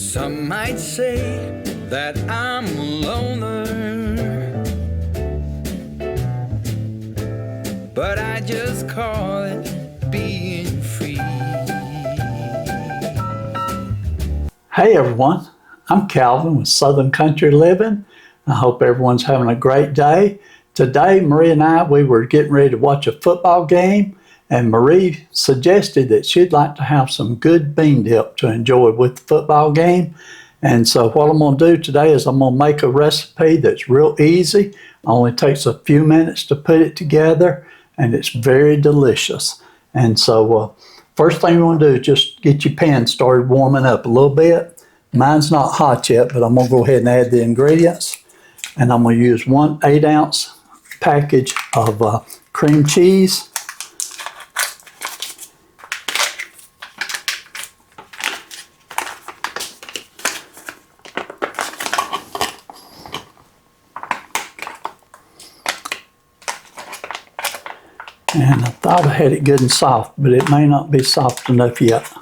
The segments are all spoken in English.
Some might say that I'm a loner, but I just call it being free. Hey everyone, I'm Calvin with Southern Country Living. I hope everyone's having a great day. Today, Marie and I, we were getting ready to watch a football game, and Marie suggested that she'd like to have some good bean dip to enjoy with the football game. And so what I'm going to do today is I'm going to make a recipe that's real easy. Only takes a few minutes to put it together, and it's very delicious. And so first thing you want to do is just get your pan started warming up a little bit. Mine's not hot yet, but I'm going to go ahead and add the ingredients. And I'm going to use 1 8-ounce package of cream cheese. And I thought I had it good and soft, but it may not be soft enough yet.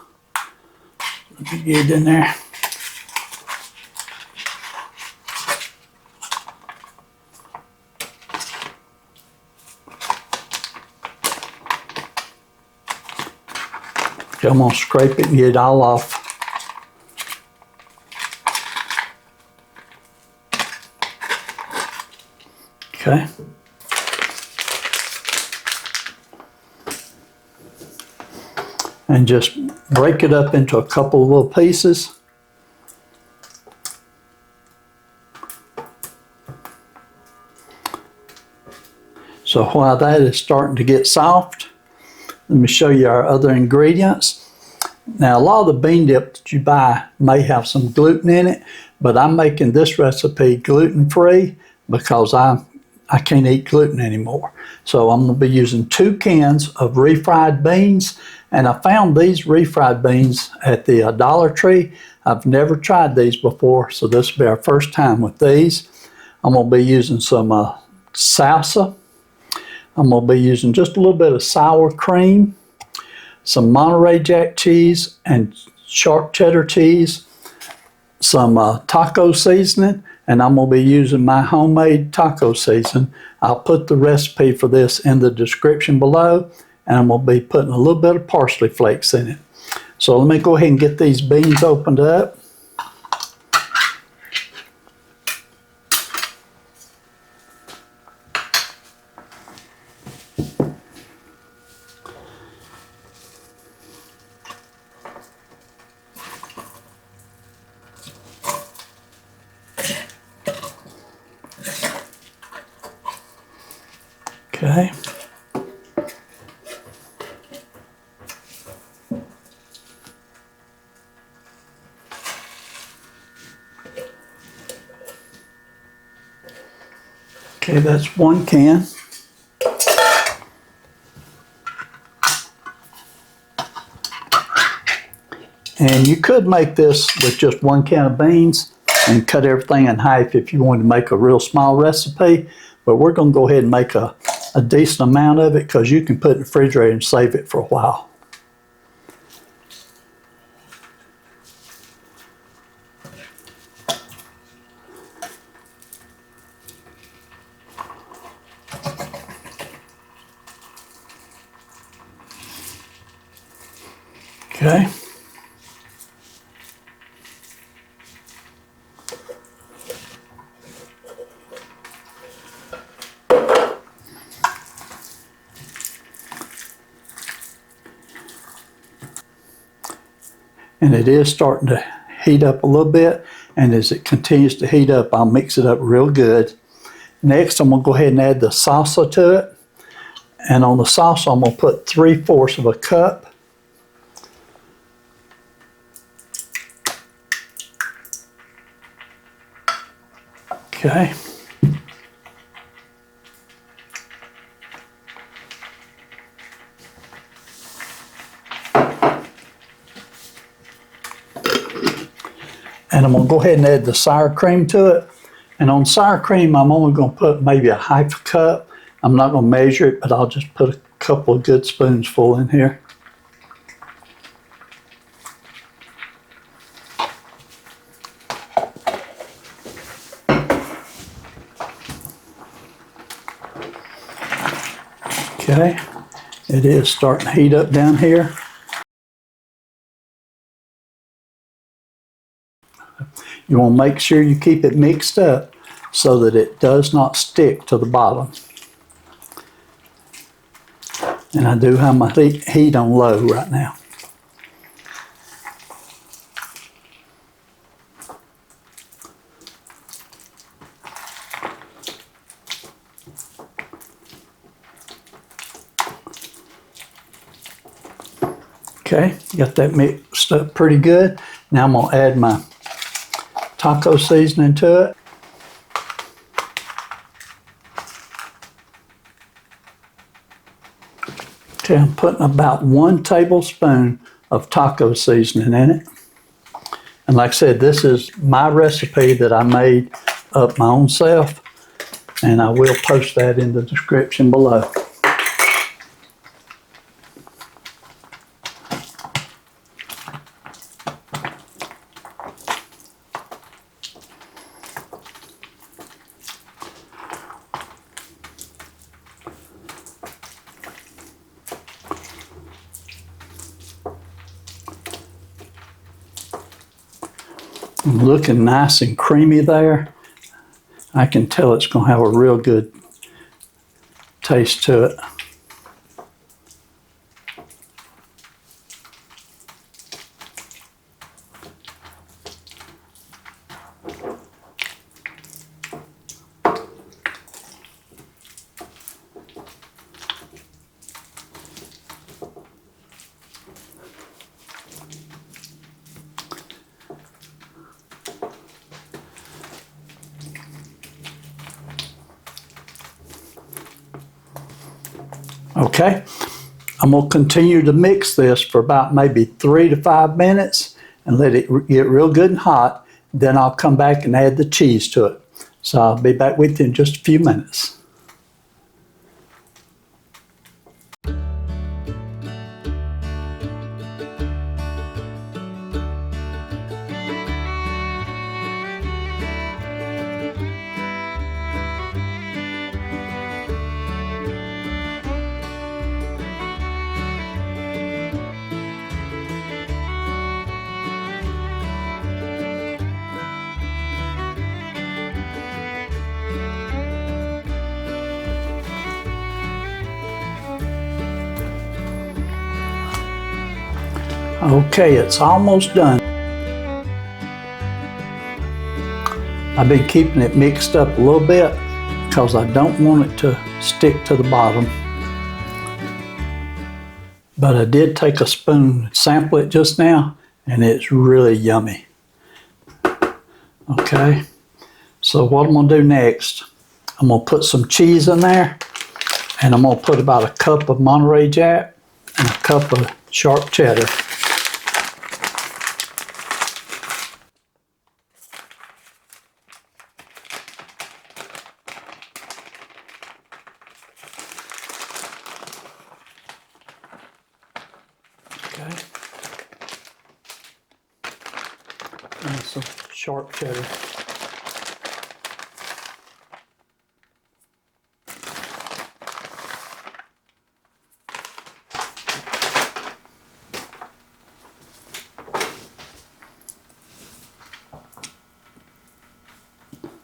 Let me get it in there. Okay, I'm going to scrape it and get it all off. Okay. And just break it up into a couple of little pieces. So while that is starting to get soft, let me show you our other ingredients. Now, a lot of the bean dip that you buy may have some gluten in it, but I'm making this recipe gluten-free because I can't eat gluten anymore. So I'm going to be using 2 cans of refried beans, and I found these refried beans at the Dollar Tree. I've never tried these before, so this will be our first time with these. I'm going to be using some salsa. I'm going to be using just a little bit of sour cream, some Monterey Jack cheese and sharp cheddar cheese, some taco seasoning, and I'm going to be using my homemade taco seasoning. I'll put the recipe for this in the description below, and I'm going to be putting a little bit of parsley flakes in it. So let me go ahead and get these beans opened up. Okay. Okay, that's 1 can. And you could make this with just 1 can of beans and cut everything in half if you wanted to make a real small recipe. But we're going to go ahead and make a decent amount of it because you can put it in the refrigerator and save it for a while. Okay. And it is starting to heat up a little bit, and as it continues to heat up, I'll mix it up real good. Next, I'm going to go ahead and add the salsa to it. And on the salsa, I'm going to put 3/4 of a cup. Okay. And I'm going to go ahead and add the sour cream to it. And on sour cream, I'm only going to put maybe a half a cup. I'm not going to measure it, but I'll just put a couple of good spoons full in here. Okay, it is starting to heat up down here. You want to make sure you keep it mixed up so that it does not stick to the bottom. And I do have my heat on low right now. Okay, got that mixed up pretty good. Now I'm going to add my taco seasoning to it. Okay, I'm putting about 1 tablespoon of taco seasoning in it. And like I said, this is my recipe that I made up my own self, and I will post that in the description below. Looking nice and creamy there. I can tell it's going to have a real good taste to it. Okay, I'm going to continue to mix this for about maybe 3 to 5 minutes and let it get real good and hot. Then I'll come back and add the cheese to it. So I'll be back with you in just a few minutes. Okay, it's almost done. I've been keeping it mixed up a little bit because I don't want it to stick to the bottom. But I did take a spoon and sample it just now, and it's really yummy. Okay, so what I'm going to do next, I'm going to put some cheese in there, and I'm going to put about a cup of Monterey Jack and a cup of sharp cheddar. Okay. And some sharp cheddar.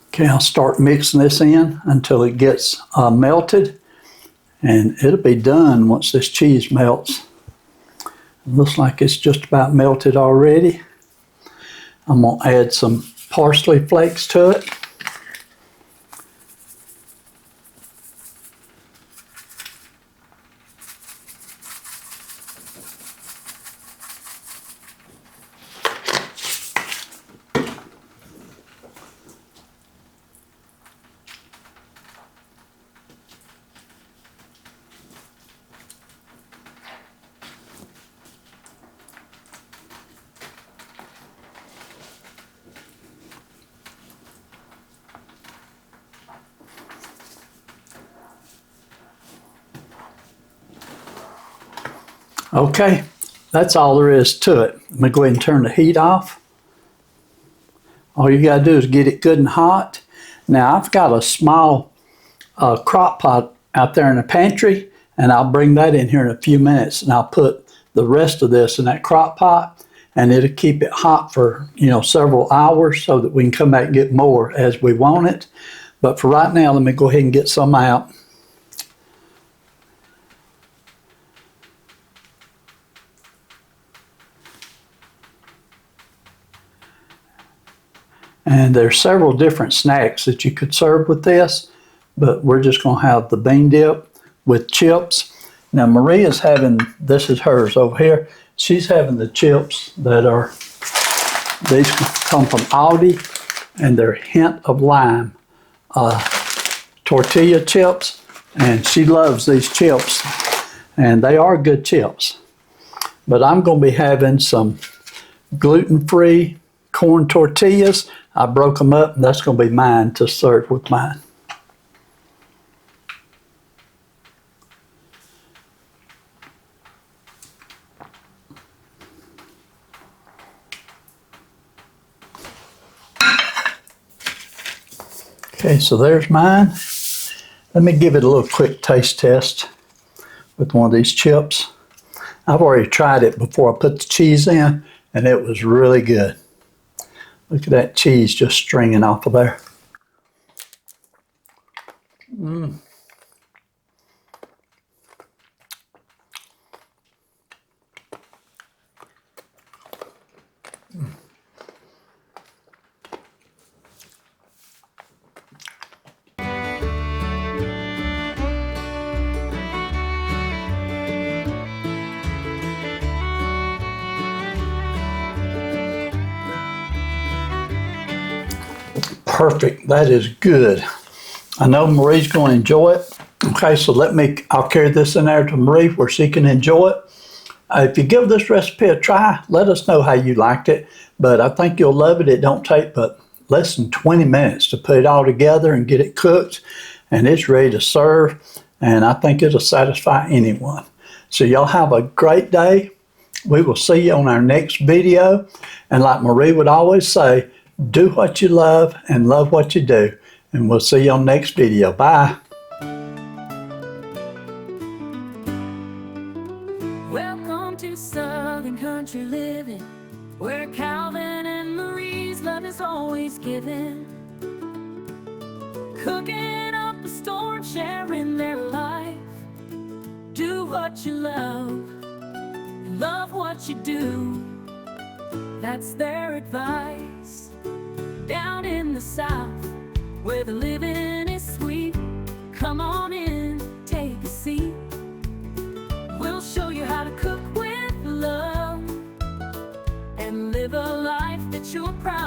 Okay, I'll start mixing this in until it gets melted, and it'll be done once this cheese melts. It looks like it's just about melted already. I'm going to add some parsley flakes to it. Okay, that's all there is to it. I'm going to go ahead and turn the heat off. All you got to do is get it good and hot. Now I've got a small crock pot out there in the pantry, and I'll bring that in here in a few minutes, and I'll put the rest of this in that crock pot, and it'll keep it hot for, you know, several hours so that we can come back and get more as we want it. But for right now, let me go ahead and get some out. And there's several different snacks that you could serve with this, but we're just going to have the bean dip with chips. Now Maria's having, this is hers over here, she's having the chips that are, these come from Aldi, and they're hint of lime tortilla chips, and she loves these chips, and they are good chips. But I'm going to be having some gluten-free corn tortillas. I broke them up, and that's going to be mine to serve with mine. Okay, so there's mine. Let me give it a little quick taste test with one of these chips. I've already tried it before I put the cheese in, and it was really good. Look at that cheese just stringing off of there. Perfect. That is good. I know Marie's going to enjoy it. Okay, so I'll carry this in there to Marie where she can enjoy it. If you give this recipe a try, let us know how you liked it. But I think you'll love it. It don't take but less than 20 minutes to put it all together and get it cooked. And it's ready to serve. And I think it'll satisfy anyone. So y'all have a great day. We will see you on our next video. And like Marie would always say, do what you love and love what you do. And we'll see you on the next video. Bye. Welcome to Southern Country Living, where Calvin and Marie's love is always given. Cooking up a storm, sharing their life. Do what you love what you do. That's their advice. Down in the South, where the living is sweet, come on in, take a seat. We'll show you how to cook with love and live a life that you're proud of.